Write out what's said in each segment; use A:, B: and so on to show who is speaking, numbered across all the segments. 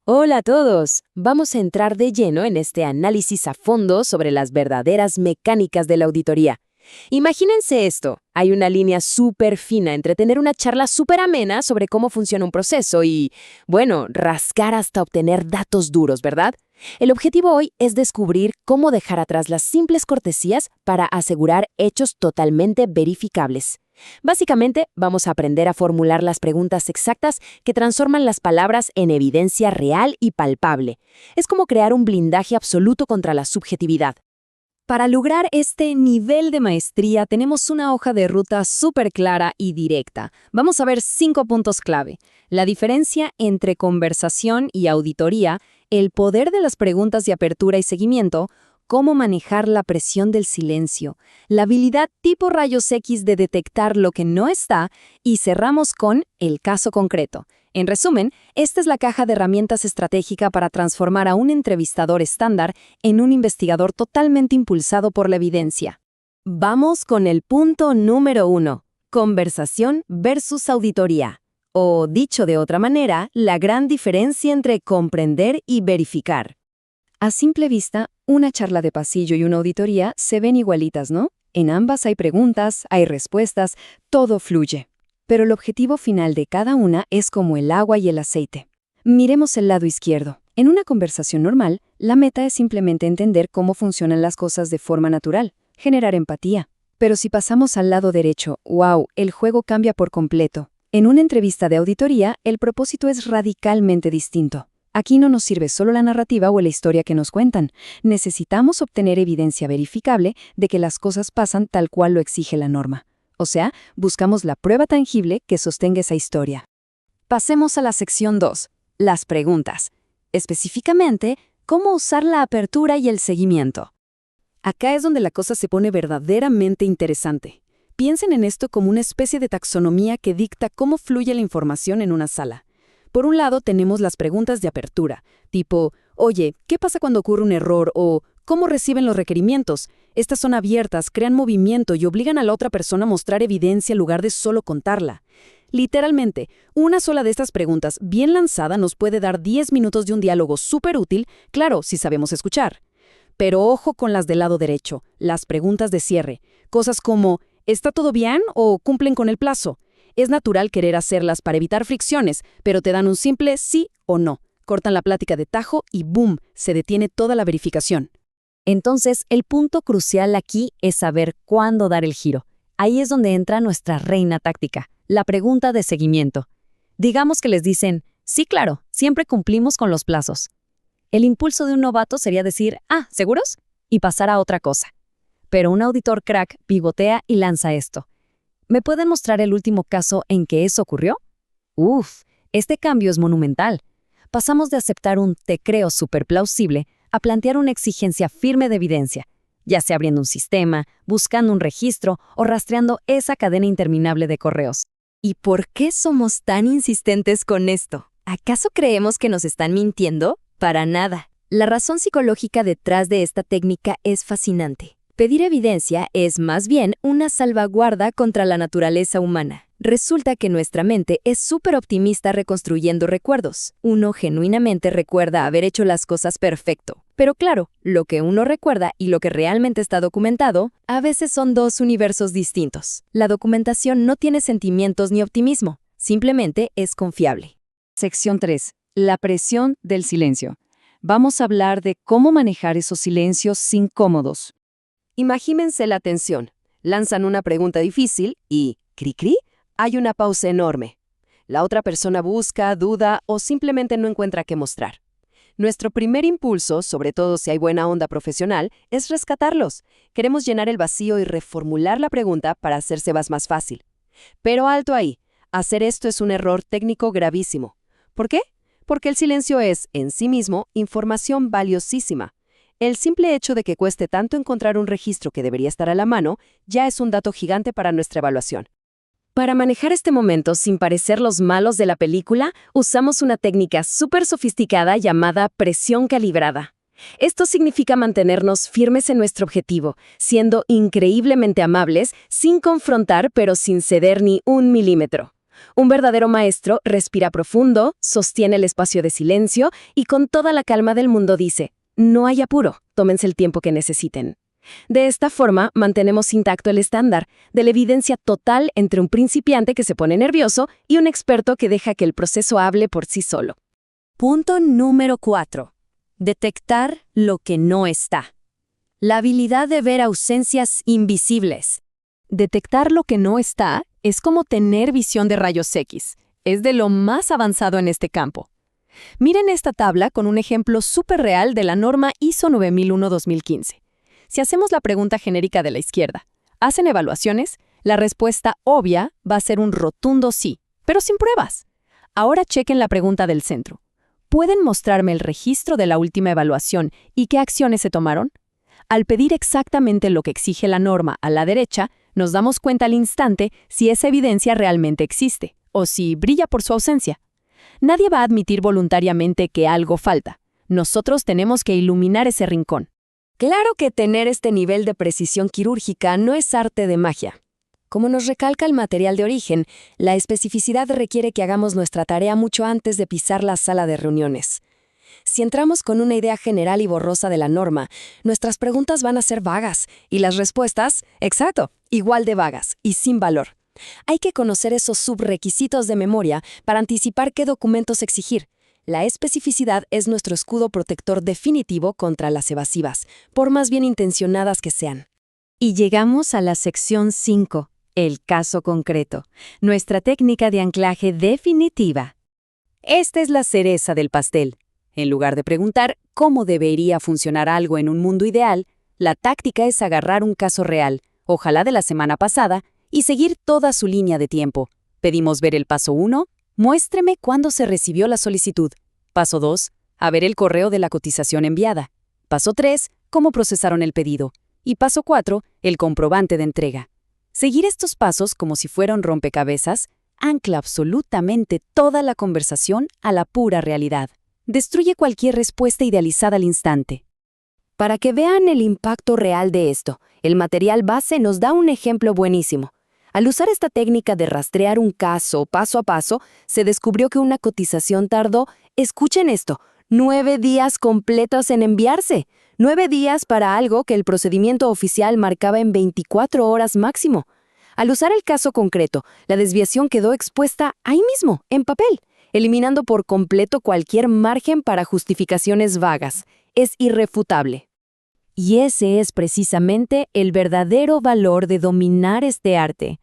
A: Hola a todos. Vamos a entrar de lleno en este análisis a fondo sobre las verdaderas mecánicas de la auditoría. Imagínense esto. Hay una línea súper fina entre tener una charla súper amena sobre cómo funciona un proceso y, bueno, rascar hasta obtener datos duros, ¿verdad? El objetivo hoy es descubrir cómo dejar atrás las simples cortesías para asegurar hechos totalmente verificables. Básicamente, vamos a aprender a formular las preguntas exactas que transforman las palabras en evidencia real y palpable. Es como crear un blindaje absoluto contra la subjetividad.
B: Para lograr este nivel de maestría tenemos una hoja de ruta súper clara y directa. Vamos a ver 5 puntos clave. La diferencia entre conversación y auditoría, el poder de las preguntas de apertura y seguimiento, cómo manejar la presión del silencio, la habilidad tipo rayos X de detectar lo que no está y cerramos con el caso concreto. En resumen, esta es la caja de herramientas estratégica para transformar a un entrevistador estándar en un investigador totalmente impulsado por la evidencia.
A: Vamos con el punto número 1, conversación versus auditoría. O, dicho de otra manera, la gran diferencia entre comprender y verificar.
B: A simple vista, una charla de pasillo y una auditoría se ven igualitas, ¿no? En ambas hay preguntas, hay respuestas, todo fluye. Pero el objetivo final de cada una es como el agua y el aceite. Miremos el lado izquierdo. En una conversación normal, la meta es simplemente entender cómo funcionan las cosas de forma natural, generar empatía. Pero si pasamos al lado derecho, ¡wow!, el juego cambia por completo. En una entrevista de auditoría, el propósito es radicalmente distinto. Aquí no nos sirve solo la narrativa o la historia que nos cuentan. Necesitamos obtener evidencia verificable de que las cosas pasan tal cual lo exige la norma. O sea, buscamos la prueba tangible que sostenga esa historia. Pasemos a la sección 2, las preguntas. Específicamente, cómo usar la apertura y el seguimiento.
C: Acá es donde la cosa se pone verdaderamente interesante. Piensen en esto como una especie de taxonomía que dicta cómo fluye la información en una sala. Por un lado tenemos las preguntas de apertura, tipo, oye, ¿qué pasa cuando ocurre un error? O, ¿cómo reciben los requerimientos? Estas son abiertas, crean movimiento y obligan a la otra persona a mostrar evidencia en lugar de solo contarla. Literalmente, una sola de estas preguntas bien lanzada nos puede dar 10 minutos de un diálogo súper útil, claro, si sabemos escuchar. Pero ojo con las del lado derecho, las preguntas de cierre. Cosas como, ¿está todo bien o cumplen con el plazo? Es natural querer hacerlas para evitar fricciones, pero te dan un simple sí o no. Cortan la plática de tajo y ¡boom!, se detiene toda la verificación.
A: Entonces, el punto crucial aquí es saber cuándo dar el giro. Ahí es donde entra nuestra reina táctica, la pregunta de seguimiento. Digamos que les dicen, sí, claro, siempre cumplimos con los plazos. El impulso de un novato sería decir, ¿seguros? Y pasar a otra cosa. Pero un auditor crack pivotea y lanza esto. ¿Me pueden mostrar el último caso en que eso ocurrió? Este cambio es monumental. Pasamos de aceptar un te creo súper plausible a plantear una exigencia firme de evidencia, ya sea abriendo un sistema, buscando un registro o rastreando esa cadena interminable de correos. ¿Y por qué somos tan insistentes con esto? ¿Acaso creemos que nos están mintiendo? Para nada. La razón psicológica detrás de esta técnica es fascinante. Pedir evidencia es más bien una salvaguarda contra la naturaleza humana. Resulta que nuestra mente es súper optimista reconstruyendo recuerdos. Uno genuinamente recuerda haber hecho las cosas perfecto. Pero claro, lo que uno recuerda y lo que realmente está documentado, a veces son dos universos distintos. La documentación no tiene sentimientos ni optimismo, simplemente es confiable.
B: Sección 3. La presión del silencio. Vamos a hablar de cómo manejar esos silencios incómodos.
C: Imagínense la tensión. Lanzan una pregunta difícil y, cri-cri, hay una pausa enorme. La otra persona busca, duda o simplemente no encuentra qué mostrar. Nuestro primer impulso, sobre todo si hay buena onda profesional, es rescatarlos. Queremos llenar el vacío y reformular la pregunta para hacerse más fácil. Pero alto ahí, hacer esto es un error técnico gravísimo. ¿Por qué? Porque el silencio es, en sí mismo, información valiosísima. El simple hecho de que cueste tanto encontrar un registro que debería estar a la mano ya es un dato gigante para nuestra evaluación.
A: Para manejar este momento sin parecer los malos de la película, usamos una técnica súper sofisticada llamada presión calibrada. Esto significa mantenernos firmes en nuestro objetivo, siendo increíblemente amables, sin confrontar pero sin ceder ni un milímetro.
B: Un verdadero maestro respira profundo, sostiene el espacio de silencio y con toda la calma del mundo dice, no hay apuro, tómense el tiempo que necesiten. De esta forma, mantenemos intacto el estándar de la evidencia total entre un principiante que se pone nervioso y un experto que deja que el proceso hable por sí solo.
A: Punto número 4. Detectar lo que no está. La habilidad de ver ausencias invisibles. Detectar lo que no está es como tener visión de rayos X. Es de lo más avanzado en este campo. Miren esta tabla con un ejemplo súper real de la norma ISO 9001-2015. Si hacemos la pregunta genérica de la izquierda, ¿hacen evaluaciones? La respuesta obvia va a ser un rotundo sí, pero sin pruebas. Ahora chequen la pregunta del centro. ¿Pueden mostrarme el registro de la última evaluación y qué acciones se tomaron? Al pedir exactamente lo que exige la norma a la derecha, nos damos cuenta al instante si esa evidencia realmente existe o si brilla por su ausencia. Nadie va a admitir voluntariamente que algo falta. Nosotros tenemos que iluminar ese rincón.
B: Claro que tener este nivel de precisión quirúrgica no es arte de magia. Como nos recalca el material de origen, la especificidad requiere que hagamos nuestra tarea mucho antes de pisar la sala de reuniones. Si entramos con una idea general y borrosa de la norma, nuestras preguntas van a ser vagas y las respuestas, exacto, igual de vagas y sin valor. Hay que conocer esos subrequisitos de memoria para anticipar qué documentos exigir. La especificidad es nuestro escudo protector definitivo contra las evasivas, por más bien intencionadas que sean.
A: Y llegamos a la sección 5, el caso concreto, nuestra técnica de anclaje definitiva. Esta es la cereza del pastel. En lugar de preguntar cómo debería funcionar algo en un mundo ideal, la táctica es agarrar un caso real, ojalá de la semana pasada, y seguir toda su línea de tiempo. Pedimos ver el paso 1, muéstreme cuándo se recibió la solicitud. Paso 2, a ver el correo de la cotización enviada. Paso 3, cómo procesaron el pedido. Y paso 4, el comprobante de entrega. Seguir estos pasos como si fueran rompecabezas ancla absolutamente toda la conversación a la pura realidad. Destruye cualquier respuesta idealizada al instante.
B: Para que vean el impacto real de esto, el material base nos da un ejemplo buenísimo. Al usar esta técnica de rastrear un caso paso a paso, se descubrió que una cotización tardó, escuchen esto, 9 días completos en enviarse. 9 días para algo que el procedimiento oficial marcaba en 24 horas máximo. Al usar el caso concreto, la desviación quedó expuesta ahí mismo, en papel, eliminando por completo cualquier margen para justificaciones vagas. Es irrefutable.
A: Y ese es precisamente el verdadero valor de dominar este arte.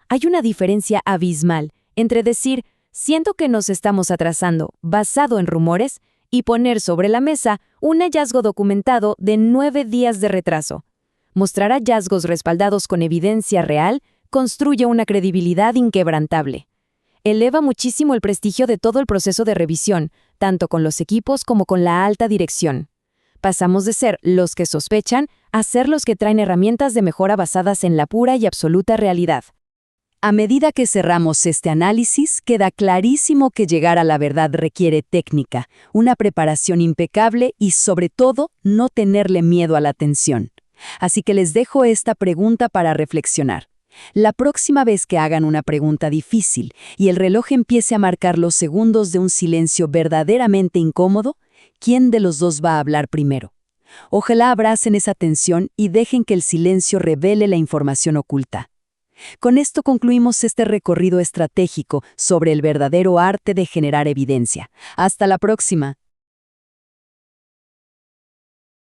A: Hay una diferencia abismal entre decir, siento que nos estamos atrasando, basado en rumores, y poner sobre la mesa un hallazgo documentado de 9 días de retraso. Mostrar hallazgos respaldados con evidencia real construye una credibilidad inquebrantable. Eleva muchísimo el prestigio de todo el proceso de revisión, tanto con los equipos como con la alta dirección. Pasamos de ser los que sospechan a ser los que traen herramientas de mejora basadas en la pura y absoluta realidad. A medida que cerramos este análisis, queda clarísimo que llegar a la verdad requiere técnica, una preparación impecable y, sobre todo, no tenerle miedo a la tensión. Así que les dejo esta pregunta para reflexionar. La próxima vez que hagan una pregunta difícil y el reloj empiece a marcar los segundos de un silencio verdaderamente incómodo, ¿quién de los dos va a hablar primero? Ojalá abracen esa tensión y dejen que el silencio revele la información oculta. Con esto concluimos este recorrido estratégico sobre el verdadero arte de generar evidencia. Hasta la próxima.